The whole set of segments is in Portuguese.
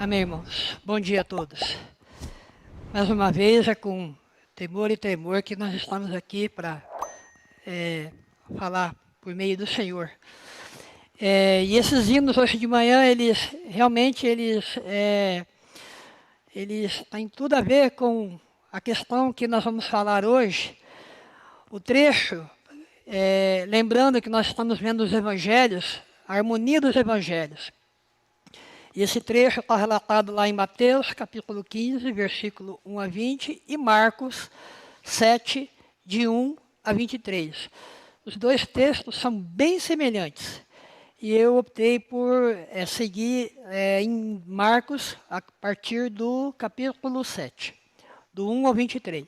Amém, irmãos. Bom dia a todos. Mais uma vez, é com temor e tremor que nós estamos aqui para falar por meio do Senhor. E esses hinos hoje de manhã, eles realmente eles têm tudo a ver com a questão que nós vamos falar hoje. O trecho, lembrando que nós estamos vendo os evangelhos, a harmonia dos evangelhos. E esse trecho está relatado lá em Mateus, capítulo 15, versículo 1 a 20, e Marcos 7, de 1 a 23. Os dois textos são bem semelhantes. E eu optei por seguir em Marcos a partir do capítulo 7, do 1 ao 23.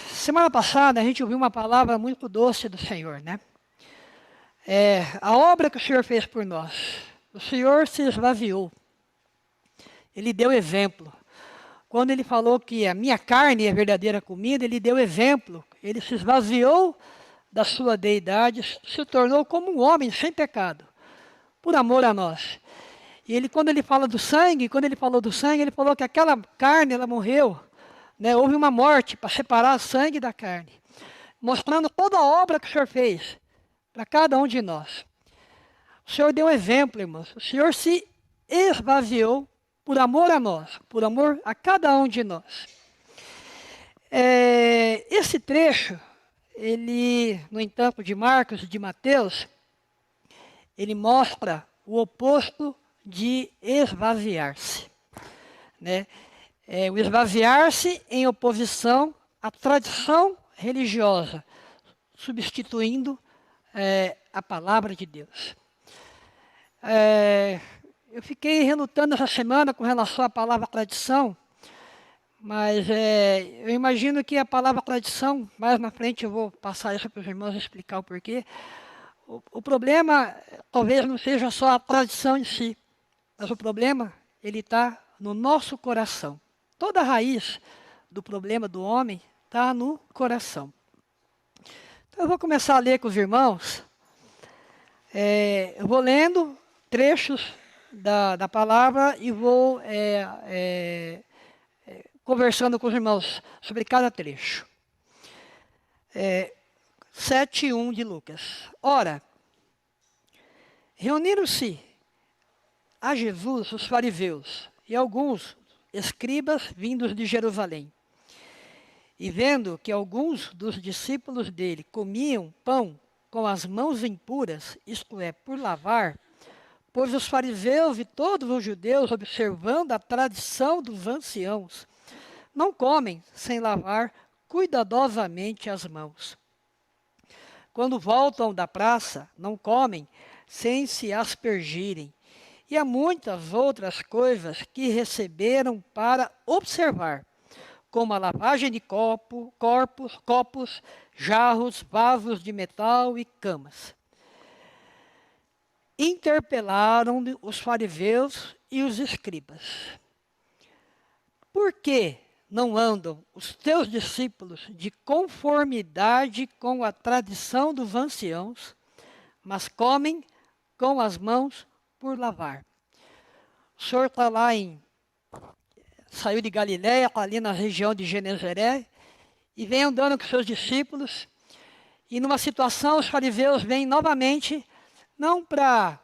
Semana passada a gente ouviu uma palavra muito doce do Senhor, né? A obra que o Senhor fez por nós. O Senhor se esvaziou. Ele deu exemplo. Quando ele falou que a minha carne é a verdadeira comida, ele deu exemplo. Ele se esvaziou da sua deidade, se tornou como um homem sem pecado, por amor a nós. E quando ele fala do sangue, ele falou que aquela carne, ela morreu, né? Houve uma morte para separar o sangue da carne, mostrando toda a obra que o Senhor fez para cada um de nós. O Senhor deu exemplo, irmãos. O Senhor se esvaziou por amor a nós, por amor a cada um de nós. Esse trecho, no entanto, de Marcos e de Mateus, ele mostra o oposto de esvaziar-se, né? O esvaziar-se em oposição à tradição religiosa, substituindo a palavra de Deus. Eu fiquei relutando essa semana com relação à palavra tradição, mas eu imagino que a palavra tradição, mais na frente eu vou passar isso para os irmãos explicar o porquê. O problema talvez não seja só a tradição em si, mas o problema ele está no nosso coração. Toda a raiz do problema do homem está no coração. Então eu vou começar a ler com os irmãos. Eu vou lendo trechos da palavra e vou conversando com os irmãos sobre cada trecho. 7:1 de Lucas. Ora, reuniram-se a Jesus os fariseus e alguns escribas vindos de Jerusalém. E vendo que alguns dos discípulos dele comiam pão com as mãos impuras, isto é, por lavar, pois os fariseus e todos os judeus, observando a tradição dos anciãos, não comem sem lavar cuidadosamente as mãos. Quando voltam da praça, não comem sem se aspergirem. E há muitas outras coisas que receberam para observar, como a lavagem de copos, jarros, vasos de metal e camas. Interpelaram os fariseus e os escribas. Por que não andam os teus discípulos de conformidade com a tradição dos anciãos, mas comem com as mãos por lavar? O Senhor está lá saiu de Galiléia, está ali na região de Genezaré, e vem andando com seus discípulos, e numa situação os fariseus vêm novamente, não para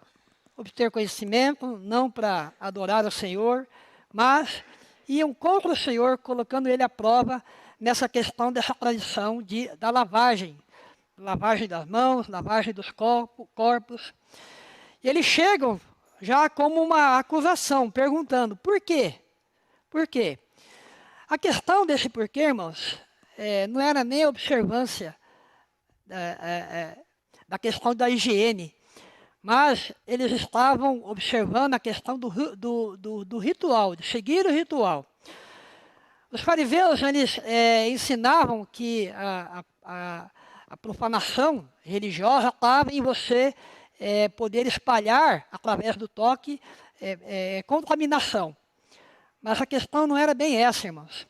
obter conhecimento, não para adorar o Senhor, mas iam contra o Senhor, colocando ele à prova nessa questão dessa tradição da lavagem das mãos, lavagem dos corpos. E eles chegam já como uma acusação, perguntando, por quê? Por quê? A questão desse porquê, irmãos, não era nem a observância da questão da higiene, mas eles estavam observando a questão do ritual, de seguir o ritual. Os fariseus, eles ensinavam que a profanação religiosa estava em você poder espalhar, através do toque, contaminação. Mas a questão não era bem essa, irmãos.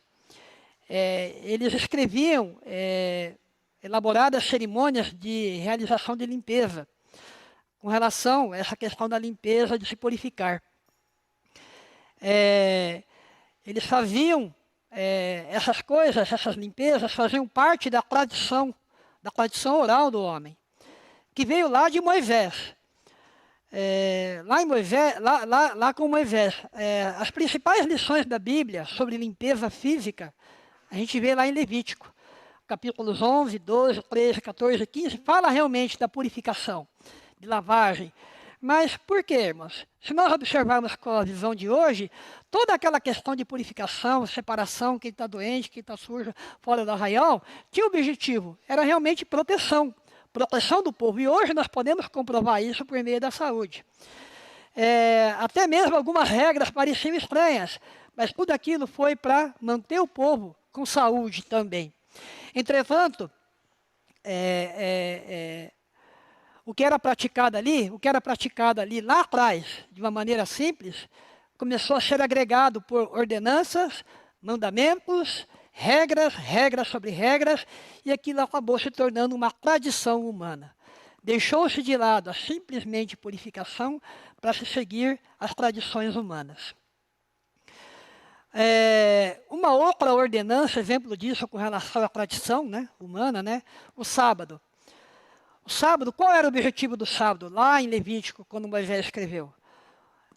Eles escreviam elaboradas cerimônias de realização de limpeza, com relação a essa questão da limpeza, de se purificar. Eles faziam essas coisas, essas limpezas, faziam parte da tradição oral do homem, que veio lá de Moisés. Lá com Moisés, as principais lições da Bíblia sobre limpeza física, a gente vê lá em Levítico, capítulos 11, 12, 13, 14, 15, fala realmente da purificação, de lavagem. Mas por quê, irmãos? Se nós observarmos com a visão de hoje, toda aquela questão de purificação, separação, quem está doente, quem está sujo, fora do arraial, tinha o objetivo, era realmente proteção do povo. E hoje nós podemos comprovar isso por meio da saúde. Até mesmo algumas regras pareciam estranhas, mas tudo aquilo foi para manter o povo com saúde também. Entretanto, o que era praticado ali lá atrás, de uma maneira simples, começou a ser agregado por ordenanças, mandamentos, regras sobre regras, e aquilo acabou se tornando uma tradição humana. Deixou-se de lado a simplesmente purificação para se seguir as tradições humanas. Uma outra ordenança, exemplo disso com relação à tradição humana, o sábado. O sábado, qual era o objetivo do sábado? Lá em Levítico, quando Moisés escreveu.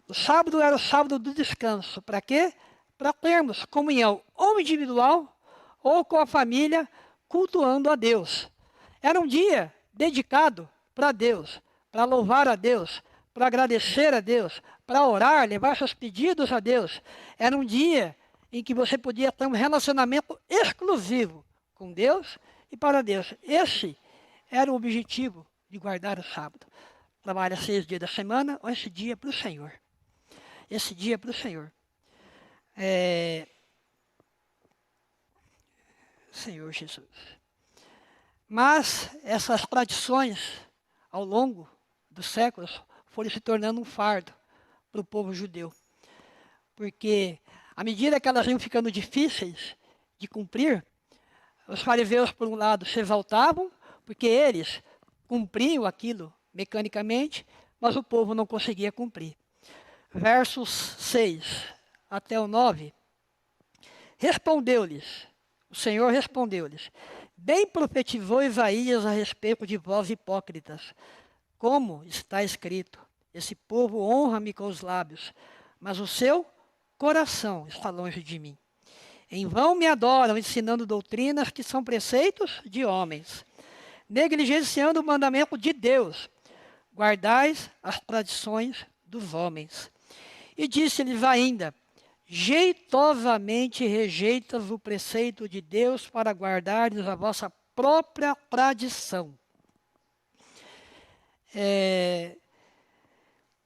O sábado era o sábado do descanso. Para quê? Para termos comunhão ou individual ou com a família, cultuando a Deus. Era um dia dedicado para Deus, para louvar a Deus, para agradecer a Deus, para orar, levar seus pedidos a Deus. Era um dia em que você podia ter um relacionamento exclusivo com Deus e para Deus. Esse era o objetivo de guardar o sábado. Trabalha 6 dias da semana, ou esse dia para o Senhor. Esse dia para o Senhor. Senhor Jesus. Mas essas tradições, ao longo dos séculos, foram se tornando um fardo para o povo judeu. Porque, à medida que elas iam ficando difíceis de cumprir, os fariseus, por um lado, se exaltavam, porque eles cumpriam aquilo mecanicamente, mas o povo não conseguia cumprir. Versos 6 até o 9, o Senhor respondeu-lhes, bem profetizou Isaías a respeito de vós hipócritas, como está escrito, esse povo honra-me com os lábios, mas o seu coração está longe de mim. Em vão me adoram, ensinando doutrinas que são preceitos de homens, negligenciando o mandamento de Deus, guardais as tradições dos homens. E disse-lhes ainda, jeitosamente rejeitas o preceito de Deus para guardardes a vossa própria tradição.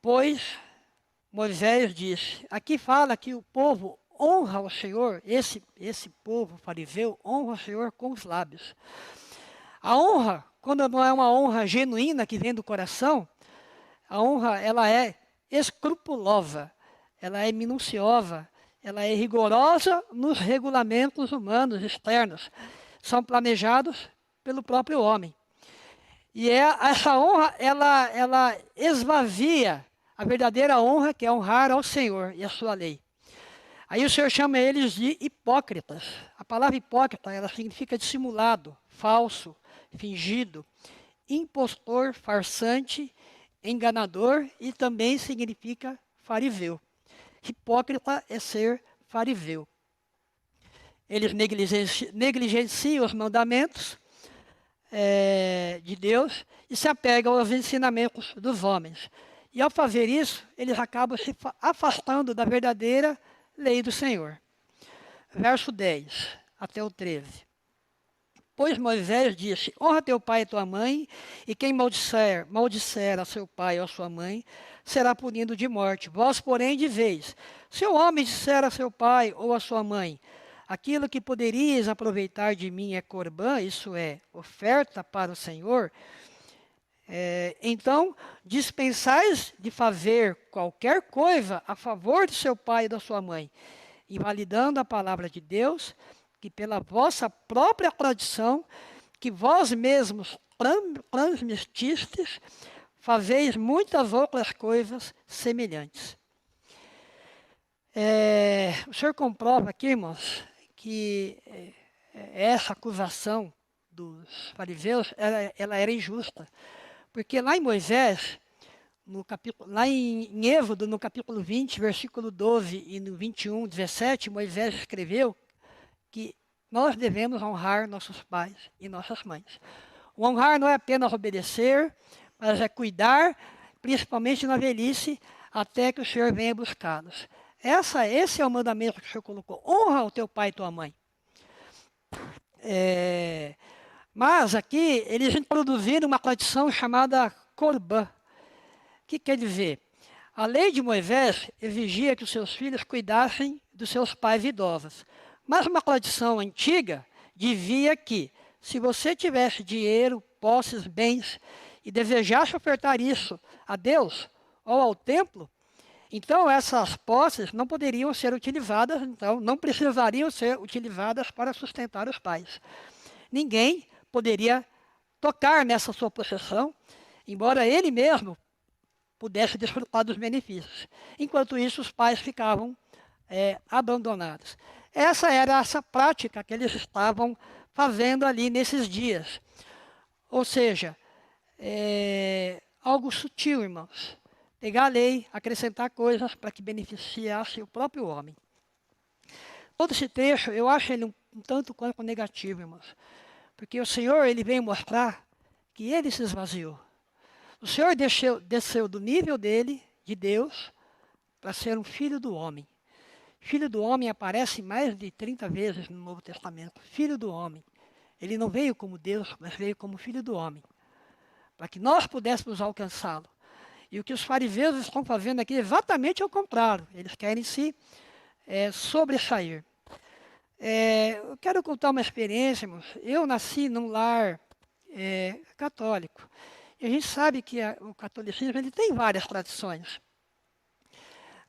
Pois Moisés disse, aqui fala que o povo honra o Senhor, esse povo fariseu honra o Senhor com os lábios. A honra, quando não é uma honra genuína que vem do coração, a honra ela é escrupulosa, ela é minuciosa, ela é rigorosa nos regulamentos humanos externos. São planejados pelo próprio homem. E essa honra, ela esvazia a verdadeira honra, que é honrar ao Senhor e a sua lei. Aí o Senhor chama eles de hipócritas. A palavra hipócrita, ela significa dissimulado, falso, fingido, impostor, farsante, enganador e também significa fariseu. Hipócrita é ser fariseu. Eles negligenciam os mandamentos de Deus e se apegam aos ensinamentos dos homens. E ao fazer isso, eles acabam se afastando da verdadeira lei do Senhor. Verso 10 até o 13. Pois Moisés disse, honra teu pai e tua mãe, e quem maldisser a seu pai ou a sua mãe, será punido de morte. Vós, porém, dizeis, se o homem disser a seu pai ou a sua mãe, aquilo que poderias aproveitar de mim é corbã, isso é, oferta para o Senhor, então dispensais de fazer qualquer coisa a favor de seu pai e da sua mãe, invalidando a palavra de Deus, que pela vossa própria tradição, que vós mesmos transmitistes, fazeis muitas outras coisas semelhantes. O senhor comprova aqui, irmãos, que essa acusação dos fariseus, ela era injusta. Porque lá em Moisés, lá em Êxodo, no capítulo 20, versículo 12 e no 21, 17, Moisés escreveu que nós devemos honrar nossos pais e nossas mães. O honrar não é apenas obedecer, mas é cuidar, principalmente na velhice, até que o Senhor venha buscá-los. Esse é o mandamento que o Senhor colocou. Honra o teu pai e tua mãe. Mas aqui eles introduziram uma tradição chamada Corbã. O que quer dizer? A lei de Moisés exigia que os seus filhos cuidassem dos seus pais idosos. Mas uma tradição antiga dizia que, se você tivesse dinheiro, posses, bens, e desejasse ofertar isso a Deus ou ao templo, então essas posses não poderiam ser utilizadas, então não precisariam ser utilizadas para sustentar os pais. Ninguém poderia tocar nessa sua possessão, embora ele mesmo pudesse desfrutar dos benefícios. Enquanto isso, os pais ficavam abandonados. Essa era essa prática que eles estavam fazendo ali nesses dias. Ou seja, algo sutil, irmãos. Pegar a lei, acrescentar coisas para que beneficiasse o próprio homem. Todo esse trecho, eu acho ele um tanto quanto negativo, irmãos. Porque o Senhor, ele veio mostrar que ele se esvaziou. O Senhor desceu do nível dele, de Deus, para ser um filho do homem. Filho do homem aparece mais de 30 vezes no Novo Testamento. Filho do homem. Ele não veio como Deus, mas veio como filho do homem. Para que nós pudéssemos alcançá-lo. E o que os fariseus estão fazendo aqui é exatamente ao contrário. Eles querem se sobressair. Eu quero contar uma experiência, irmãos. Eu nasci num lar católico. E a gente sabe que o catolicismo ele tem várias tradições.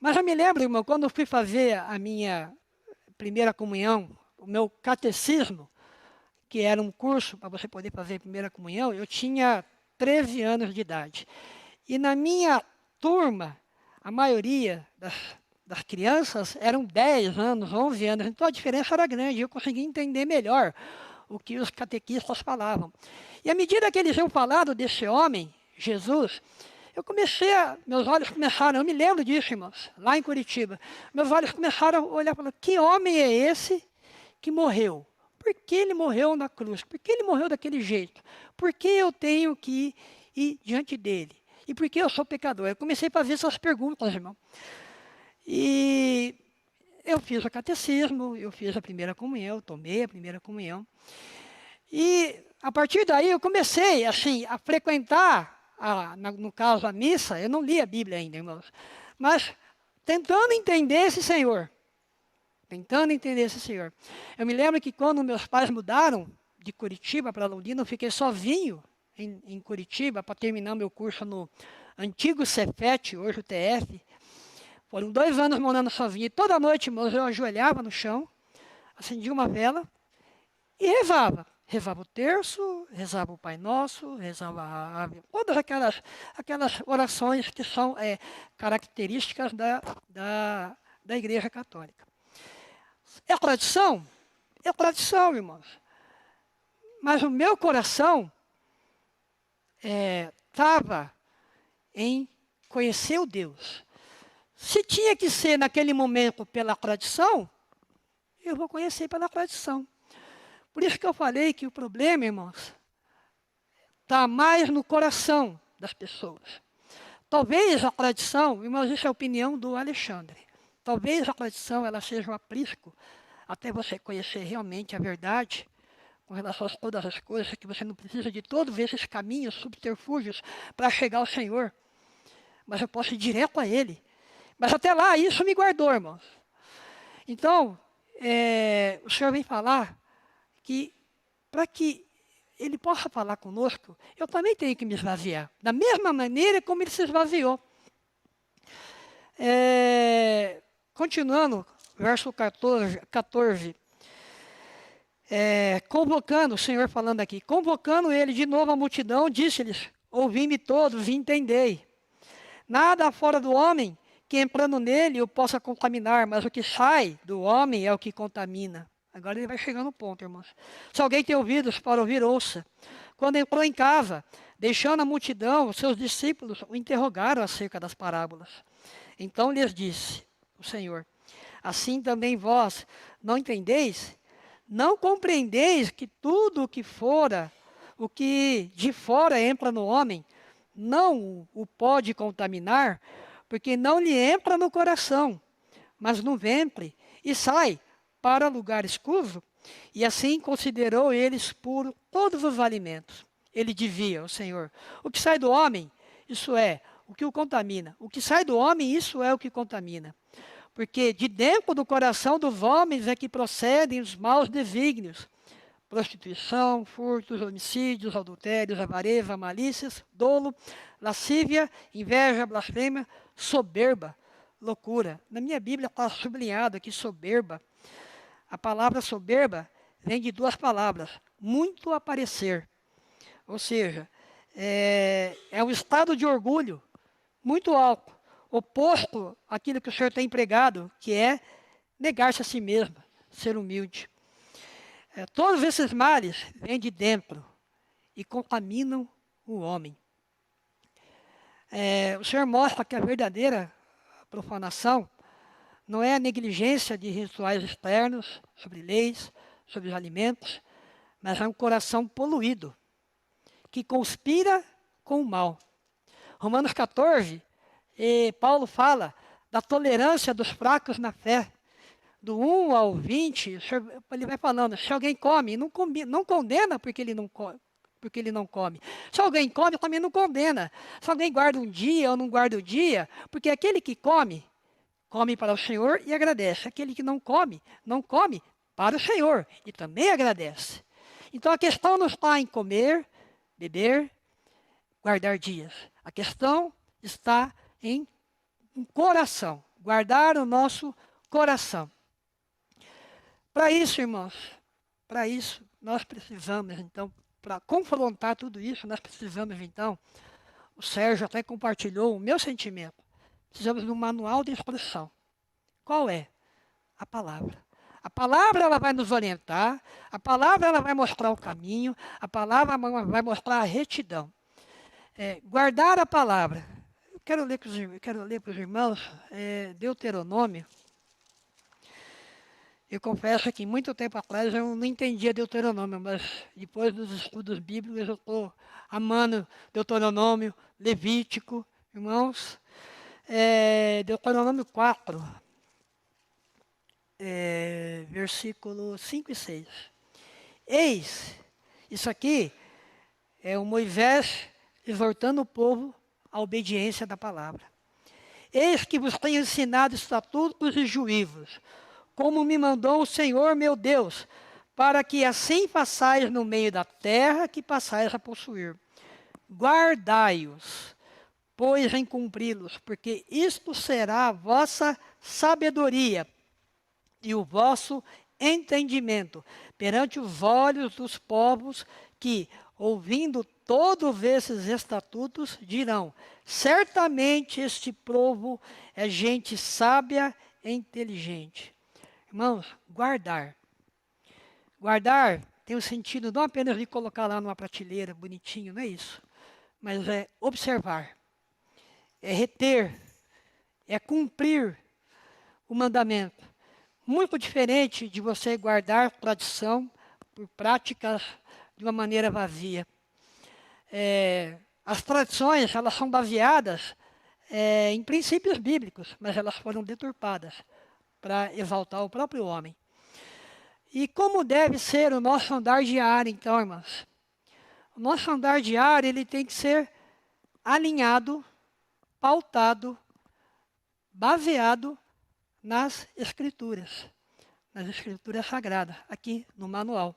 Mas eu me lembro, irmão, quando eu fui fazer a minha primeira comunhão, o meu catecismo, que era um curso para você poder fazer a primeira comunhão, eu tinha 13 anos de idade. E na minha turma, a maioria das crianças eram 10 anos, 11 anos, então a diferença era grande, eu conseguia entender melhor o que os catequistas falavam. E à medida que eles iam falando desse homem, Jesus, meus olhos começaram, eu me lembro disso, irmãos, lá em Curitiba, meus olhos começaram a olhar e falar, que homem é esse que morreu? Por que ele morreu na cruz? Por que ele morreu daquele jeito? Por que eu tenho que ir diante dele? E por que eu sou pecador? Eu comecei a fazer essas perguntas, irmão. E eu fiz o catecismo, eu fiz a primeira comunhão, eu tomei a primeira comunhão. E a partir daí eu comecei, assim, a frequentar, no caso a missa, eu não li a Bíblia ainda, irmãos, mas tentando entender esse Senhor. Tentando entender esse Senhor. Eu me lembro que quando meus pais mudaram de Curitiba para Londrina, eu fiquei sozinho em Curitiba para terminar meu curso no antigo Cefet, hoje o TF. Foram 2 anos morando sozinho. E toda noite, irmãos, eu ajoelhava no chão, acendia uma vela e rezava. Rezava o terço, rezava o Pai Nosso, rezava a Ave, todas aquelas orações que são características da Igreja Católica. É tradição? É tradição, irmãos. Mas o meu coração estava em conhecer o Deus. Se tinha que ser naquele momento pela tradição, eu vou conhecer pela tradição. Por isso que eu falei que o problema, irmãos, está mais no coração das pessoas. Talvez a tradição, irmãos, isso é a opinião do Alexandre. Talvez a tradição ela seja um aprisco até você conhecer realmente a verdade com relação a todas as coisas, que você não precisa de todos esses caminhos, subterfúgios para chegar ao Senhor. Mas eu posso ir direto a Ele. Mas até lá, isso me guardou, irmãos. Então, o Senhor vem falar que, para que Ele possa falar conosco, eu também tenho que me esvaziar. Da mesma maneira como Ele se esvaziou. Continuando, verso 14. Convocando, o Senhor falando aqui, convocando Ele de novo a multidão, disse-lhes, ouvi-me todos e entendei. Nada fora do homem que entrando nele o possa contaminar, mas o que sai do homem é o que contamina. Agora ele vai chegar no ponto, irmãos. Se alguém tem ouvidos para ouvir, ouça. Quando entrou em casa, deixando a multidão, os seus discípulos o interrogaram acerca das parábolas. Então lhes disse o Senhor: assim também vós não entendeis? Não compreendeis que tudo o que de fora entra no homem, não o pode contaminar, porque não lhe entra no coração, mas no ventre, e sai para lugar escuro? E assim considerou eles puros todos os alimentos. Ele dizia, o Senhor: o que sai do homem, isso é o que o contamina. O que sai do homem, isso é o que contamina. Porque de dentro do coração dos homens é que procedem os maus desígnios: prostituição, furtos, homicídios, adultérios, avareza, malícias, dolo, lascívia, inveja, blasfêmia, soberba, loucura. Na minha Bíblia está sublinhado aqui soberba. A palavra soberba vem de duas palavras: muito aparecer. Ou seja, é um estado de orgulho muito alto, oposto àquilo que o Senhor tem empregado, que é negar-se a si mesmo, ser humilde. Todos esses males vêm de dentro e contaminam o homem. O Senhor mostra que a verdadeira profanação não é a negligência de rituais externos, sobre leis, sobre os alimentos, mas é um coração poluído, que conspira com o mal. Romanos 14, Paulo fala da tolerância dos fracos na fé. Do 1 ao 20, ele vai falando: se alguém come, não condena porque ele não come. Se alguém come, também não condena. Se alguém guarda um dia ou não guarda o dia, porque aquele que come, come para o Senhor e agradece. Aquele que não come para o Senhor e também agradece. Então a questão não está em comer, beber, guardar dias. A questão está em um coração, guardar o nosso coração. Para isso, irmãos, para isso nós precisamos, então, para confrontar tudo isso, nós precisamos, então, o Sérgio até compartilhou o meu sentimento, precisamos de um manual de instrução. Qual é? A palavra. A palavra ela vai nos orientar, a palavra ela vai mostrar o caminho, a palavra vai mostrar a retidão. Guardar a palavra. Eu quero ler para os irmãos Deuteronômio. Eu confesso que muito tempo atrás eu não entendia Deuteronômio, mas depois dos estudos bíblicos eu estou amando Deuteronômio, Levítico, irmãos. Deuteronômio 4, versículos 5 e 6. Eis, isso aqui é o Moisés exortando o povo à obediência da palavra. Eis que vos tenho ensinado estatutos e juízos, como me mandou o Senhor meu Deus, para que assim façais no meio da terra que passais a possuir. Guardai-os, pois em cumpri-los, porque isto será a vossa sabedoria e o vosso entendimento perante os olhos dos povos que, ouvindo todos esses estatutos, dirão: certamente este povo é gente sábia e inteligente. Irmãos, guardar. Guardar tem o sentido não apenas de colocar lá numa prateleira bonitinho, não é isso. Mas é observar, é reter, é cumprir o mandamento. Muito diferente de você guardar tradição por práticas de uma maneira vazia. As tradições, elas são baseadas em princípios bíblicos, mas elas foram deturpadas para exaltar o próprio homem. E como deve ser o nosso andar diário, então, irmãos? O nosso andar diário, ele tem que ser alinhado, pautado, baseado nas Escrituras sagradas, aqui no manual.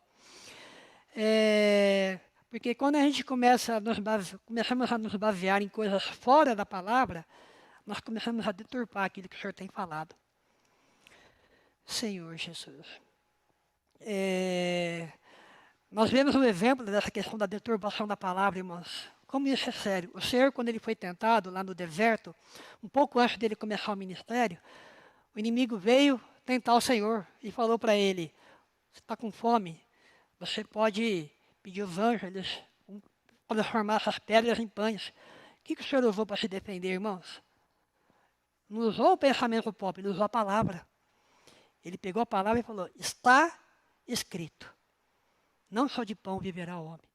Porque quando a gente começamos a nos basear em coisas fora da palavra, nós começamos a deturpar aquilo que o Senhor tem falado. Senhor Jesus. Nós vemos um exemplo dessa questão da deturpação da palavra, irmãos, como isso é sério. O Senhor, quando ele foi tentado lá no deserto, um pouco antes dele começar o ministério, o inimigo veio tentar o Senhor e falou para ele: você está com fome? Você pode pedir os anjos, eles vão transformar essas pedras em pães. O que o Senhor usou para se defender, irmãos? Não usou o pensamento próprio, ele usou a palavra. Ele pegou a palavra e falou: está escrito. Não só de pão viverá o homem.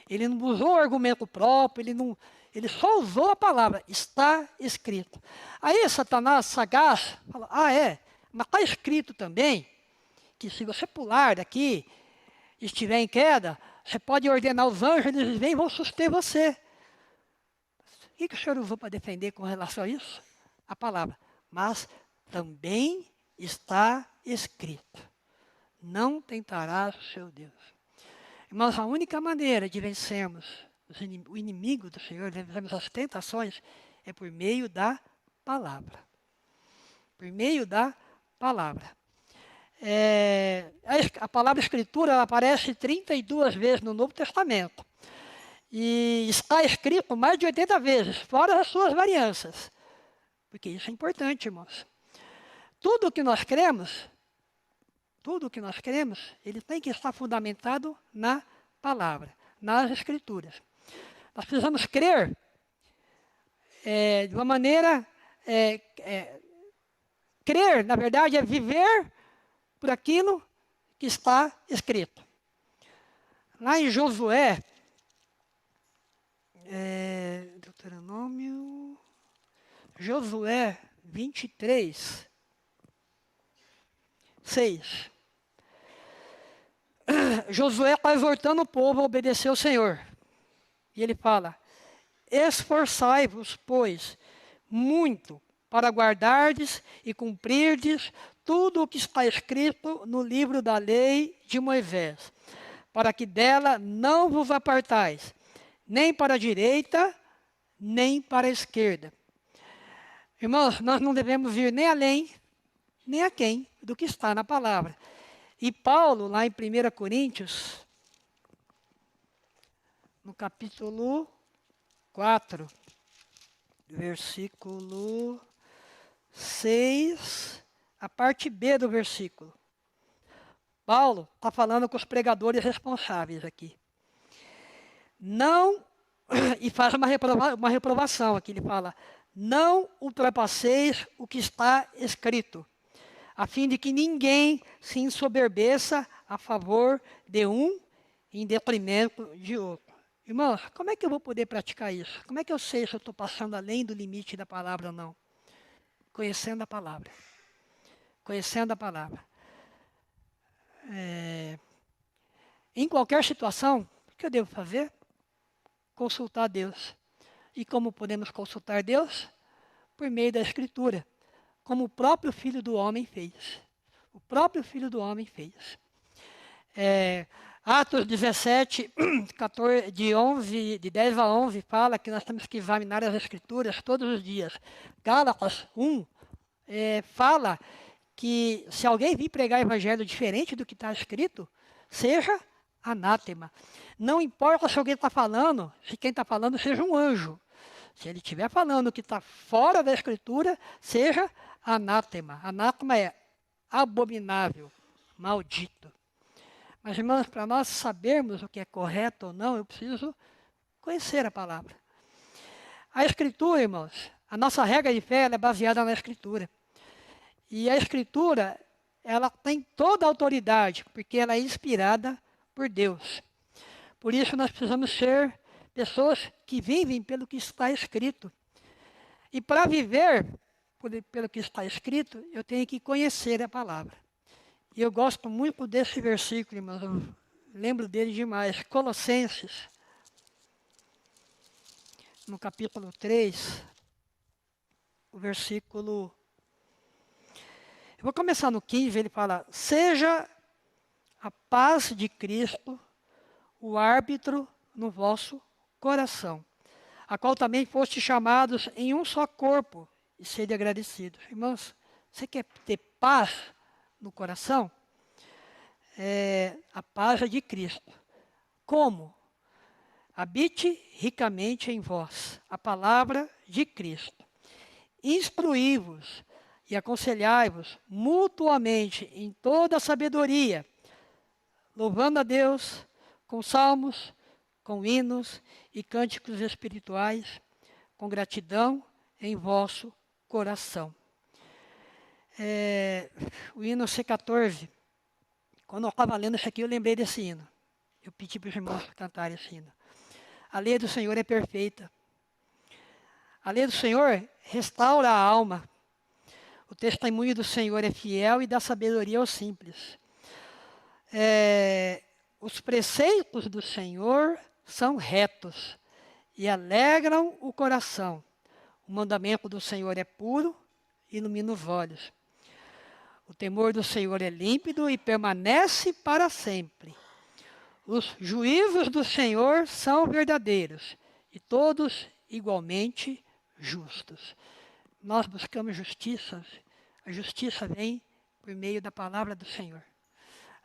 Ele não usou o argumento próprio, ele só usou a palavra, está escrito. Aí Satanás, sagaz, falou: mas está escrito também que se você pular daqui e estiver em queda, você pode ordenar os anjos, eles vêm e vão suster você. O que o Senhor usou para defender com relação a isso? A palavra. Mas também está escrito: não tentarás o seu Deus. Irmãos, a única maneira de vencermos o inimigo do Senhor, de vencermos as tentações, é por meio da palavra. Por meio da palavra. A palavra escritura ela aparece 32 vezes no Novo Testamento. E está escrito mais de 80 vezes, fora as suas varianças. Porque isso é importante, irmãos. Tudo o que nós cremos, ele tem que estar fundamentado na palavra, nas escrituras. Nós precisamos crer de uma maneira... crer, na verdade, é viver por aquilo que está escrito. Lá em Josué, Deuteronômio, Josué 23, 6. Josué está exortando o povo a obedecer ao Senhor. E ele fala: esforçai-vos, pois, muito para guardardes e cumprirdes tudo o que está escrito no livro da lei de Moisés, para que dela não vos apartais, nem para a direita, nem para a esquerda. Irmãos, nós não devemos ir nem além, nem aquém do que está na palavra. E Paulo, lá em 1 Coríntios, no capítulo 4, versículo 6, a parte B do versículo. Paulo está falando com os pregadores responsáveis aqui. Não, e faz uma reprovação aqui, ele fala: não ultrapasseis o que está escrito, a fim de que ninguém se ensoberbeça a favor de um em detrimento de outro. Irmãos, como é que eu vou poder praticar isso? Como é que eu sei se eu estou passando além do limite da palavra ou não? Conhecendo a palavra. Conhecendo a palavra. Em qualquer situação, o que eu devo fazer? Consultar Deus. E como podemos consultar Deus? Por meio da Escritura. Como o próprio Filho do Homem fez. O próprio Filho do Homem fez. Atos 17, 14, de 10 a 11, fala que nós temos que examinar as Escrituras todos os dias. Gálatas 1 fala que se alguém vir pregar evangelho diferente do que está escrito, seja anátema. Não importa se alguém está falando, se quem está falando seja um anjo. Se ele estiver falando que está fora da Escritura, seja anátema. Anátema é abominável, maldito. Mas, irmãos, para nós sabermos o que é correto ou não, eu preciso conhecer a palavra. A Escritura, irmãos, a nossa regra de fé ela é baseada na Escritura. E a Escritura, ela tem toda a autoridade, porque ela é inspirada por Deus. Por isso, nós precisamos ser pessoas que vivem pelo que está escrito. E para viver pelo que está escrito, eu tenho que conhecer a palavra. E eu gosto muito desse versículo, irmãos, eu lembro dele demais. Colossenses, no capítulo 3, o versículo... Eu vou começar no 15, ele fala: seja a paz de Cristo o árbitro no vosso coração, a qual também foste chamados em um só corpo, e sede agradecidos. Irmãos, você quer ter paz no coração? A paz é de Cristo. Como? habite ricamente em vós a palavra de Cristo. Instruí-vos e aconselhai-vos mutuamente em toda a sabedoria, louvando a Deus com salmos, com hinos e cânticos espirituais, com gratidão em vosso coração. O hino C14, quando eu estava lendo isso aqui, eu lembrei desse hino. Eu pedi para os irmãos cantarem esse hino. A lei do Senhor é perfeita. A lei do Senhor restaura a alma. O testemunho do Senhor é fiel e dá sabedoria aos simples. Os preceitos do Senhor são retos e alegram o coração. O mandamento do Senhor é puro e ilumina os olhos. O temor do Senhor é límpido e permanece para sempre. Os juízos do Senhor são verdadeiros e todos igualmente justos. Nós buscamos justiça. A justiça vem por meio da palavra do Senhor.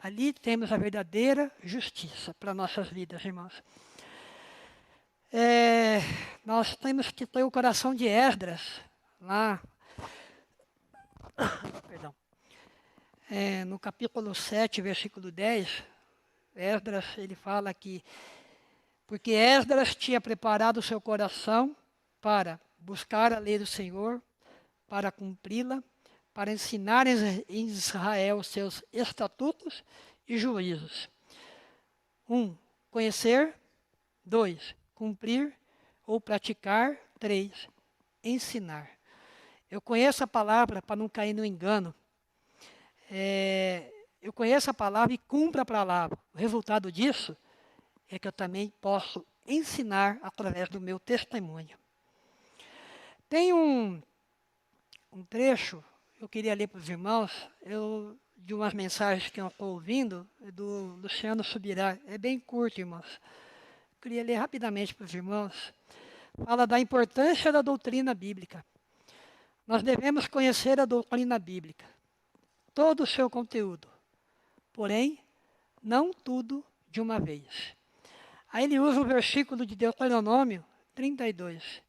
Ali temos a verdadeira justiça para nossas vidas, irmãos. Nós temos que ter o coração de Esdras, lá, perdão, no capítulo 7, versículo 10, Esdras, ele fala que, porque Esdras tinha preparado o seu coração para buscar a lei do Senhor, para cumpri-la, para ensinar em Israel os seus estatutos e juízos. 1. Conhecer. 2. Cumprir ou praticar. 3. Ensinar. Eu conheço a palavra para não cair no engano. Eu conheço a palavra e cumpro a palavra. O resultado disso é que eu também posso ensinar através do meu testemunho. Tem um trecho, eu queria ler para os irmãos, de umas mensagens que eu estou ouvindo, do Luciano Subirá. É bem curto, irmãos. Eu queria ler rapidamente para os irmãos. Fala da importância da doutrina bíblica. Nós devemos conhecer a doutrina bíblica, todo o seu conteúdo, porém, não tudo de uma vez. Aí ele usa o versículo de Deuteronômio 32.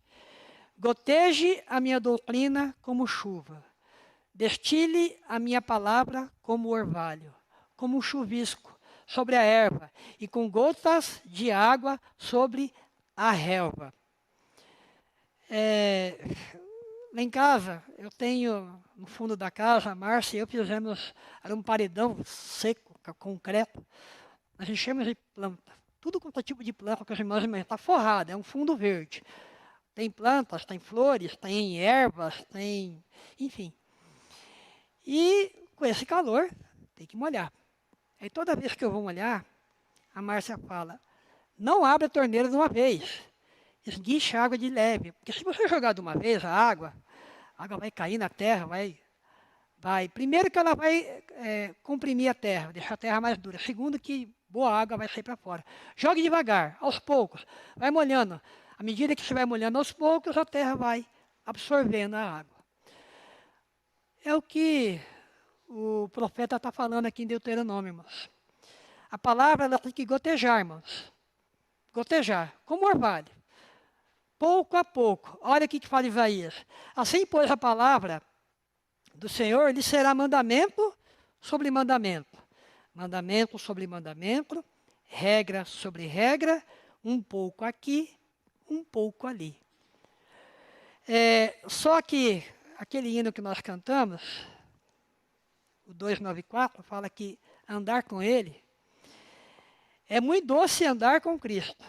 Goteje a minha doutrina como chuva, destile a minha palavra como orvalho, como um chuvisco sobre a erva, e com gotas de água sobre a relva. Lá em casa, eu tenho, no fundo da casa, a Márcia e eu fizemos, era um paredão seco, concreto. Nós enchemos de planta. Tudo quanto é tipo de planta que os irmãos está forrado, é um fundo verde. Tem plantas, tem flores, tem ervas, tem... enfim. E com esse calor, tem que molhar. Aí toda vez que eu vou molhar, a Márcia fala, não abre a torneira de uma vez. Esguiche a água de leve. Porque se você jogar de uma vez a água vai cair na terra, vai. Primeiro que ela vai comprimir a terra, deixar a terra mais dura. Segundo que boa água vai sair para fora. Jogue devagar, aos poucos. Vai molhando. À medida que você vai molhando aos poucos, a terra vai absorvendo a água. É o que o profeta está falando aqui em Deuteronômio, irmãos. A palavra ela tem que gotejar, irmãos. Gotejar, como orvalho. Pouco a pouco. Olha o que fala Isaías. Assim, pois, a palavra do Senhor lhe será mandamento sobre mandamento. Mandamento sobre mandamento, regra sobre regra, um pouco aqui, um pouco ali. Só que aquele hino que nós cantamos, o 294, fala que andar com Ele é muito doce andar com Cristo.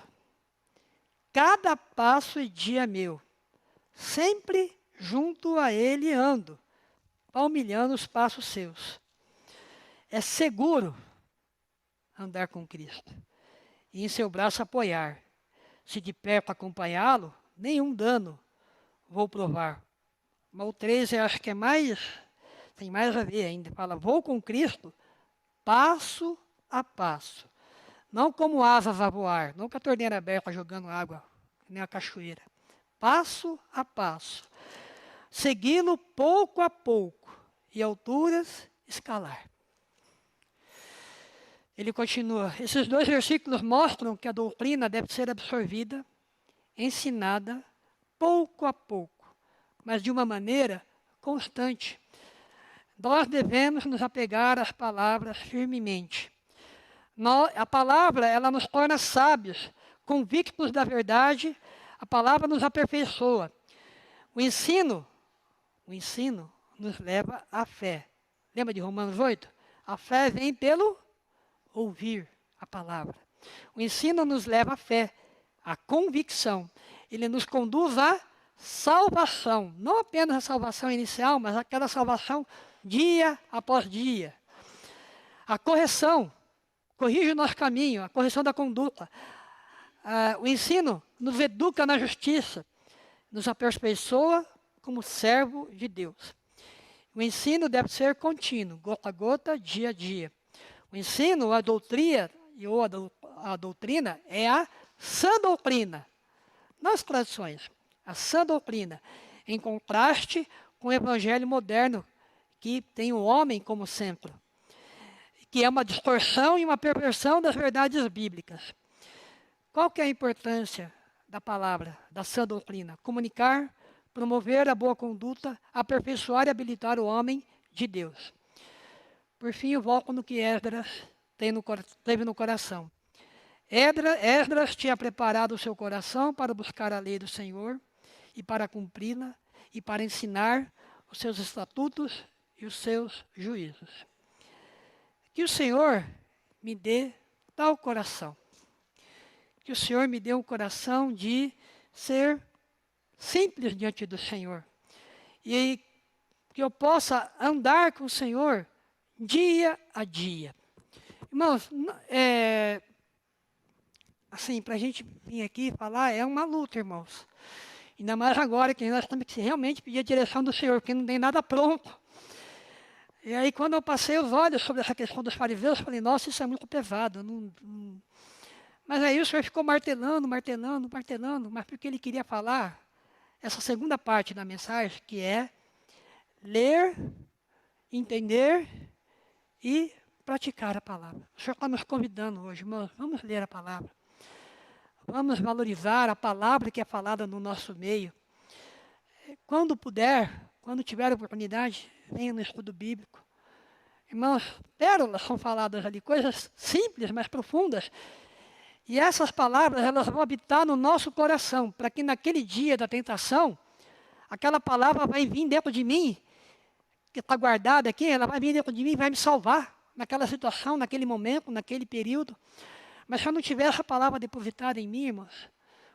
Cada passo e dia meu, sempre junto a Ele ando, palmilhando os passos seus. É seguro andar com Cristo e em seu braço apoiar. Se de perto acompanhá-lo, nenhum dano vou provar. Mas o 13 eu acho que tem mais a ver ainda. Fala, vou com Cristo passo a passo. Não como asas a voar, não com a torneira aberta jogando água, nem a cachoeira. Passo a passo. Segui-lo pouco a pouco e alturas escalar. Ele continua: esses 2 versículos mostram que a doutrina deve ser absorvida, ensinada, pouco a pouco, mas de uma maneira constante. Nós devemos nos apegar às palavras firmemente. A palavra, ela nos torna sábios, convictos da verdade, a palavra nos aperfeiçoa. O ensino nos leva à fé. Lembra de Romanos 8? A fé vem pelo ouvir a palavra. O ensino nos leva à fé, à convicção. Ele nos conduz à salvação. Não apenas a salvação inicial, mas aquela salvação dia após dia. A correção. Corrige o nosso caminho, a correção da conduta. O ensino nos educa na justiça, nos aperfeiçoa como servo de Deus. O ensino deve ser contínuo, gota a gota, dia a dia. O ensino, a doutrina é a sã doutrina, não as tradições, a sã doutrina, em contraste com o evangelho moderno, que tem o homem como centro, que é uma distorção e uma perversão das verdades bíblicas. Qual que é a importância da palavra, da sã doutrina? Comunicar, promover a boa conduta, aperfeiçoar e habilitar o homem de Deus. Por fim, eu volto no que Esdras teve no coração. Esdras tinha preparado o seu coração para buscar a lei do Senhor e para cumpri-la e para ensinar os seus estatutos e os seus juízos. Que o Senhor me dê tal coração. Que o Senhor me dê um coração de ser simples diante do Senhor. E que eu possa andar com o Senhor dia a dia. Irmãos, assim, para a gente vir aqui falar, é uma luta, irmãos. Ainda mais agora, que nós temos que realmente pedir a direção do Senhor, porque não tem nada pronto. E aí, quando eu passei os olhos sobre essa questão dos fariseus, eu falei, nossa, isso é muito pesado. Mas aí o Senhor ficou martelando, mas porque ele queria falar essa segunda parte da mensagem, que é ler, entender e praticar a palavra. O Senhor está nos convidando hoje, irmãos, vamos ler a palavra. Vamos valorizar a palavra que é falada no nosso meio. Quando puder, quando tiver oportunidade, venha no estudo bíblico. Irmãos, pérolas são faladas ali, coisas simples, mas profundas. E essas palavras, elas vão habitar no nosso coração, para que naquele dia da tentação, aquela palavra vai vir dentro de mim, que está guardada aqui, ela vai vir dentro de mim e vai me salvar naquela situação, naquele momento, naquele período. Mas se eu não tiver essa palavra depositada em mim, irmãos,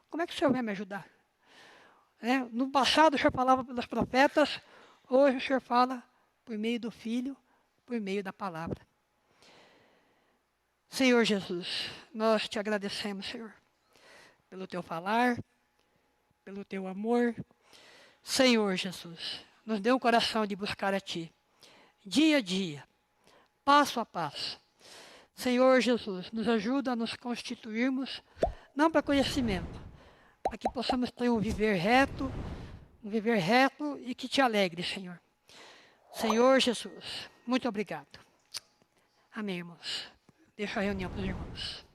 como é que o Senhor vai me ajudar? No passado o Senhor falava pelos profetas, hoje o Senhor fala por meio do Filho, por meio da palavra. Senhor Jesus, nós te agradecemos, Senhor, pelo teu falar, pelo teu amor. Senhor Jesus, nos dê um coração de buscar a ti, dia a dia, passo a passo. Senhor Jesus, nos ajuda a nos constituirmos, não para conhecimento, para que possamos ter um viver reto e que te alegre, Senhor. Senhor Jesus, muito obrigado. Amém, irmãos. Deixa a reunião para os irmãos.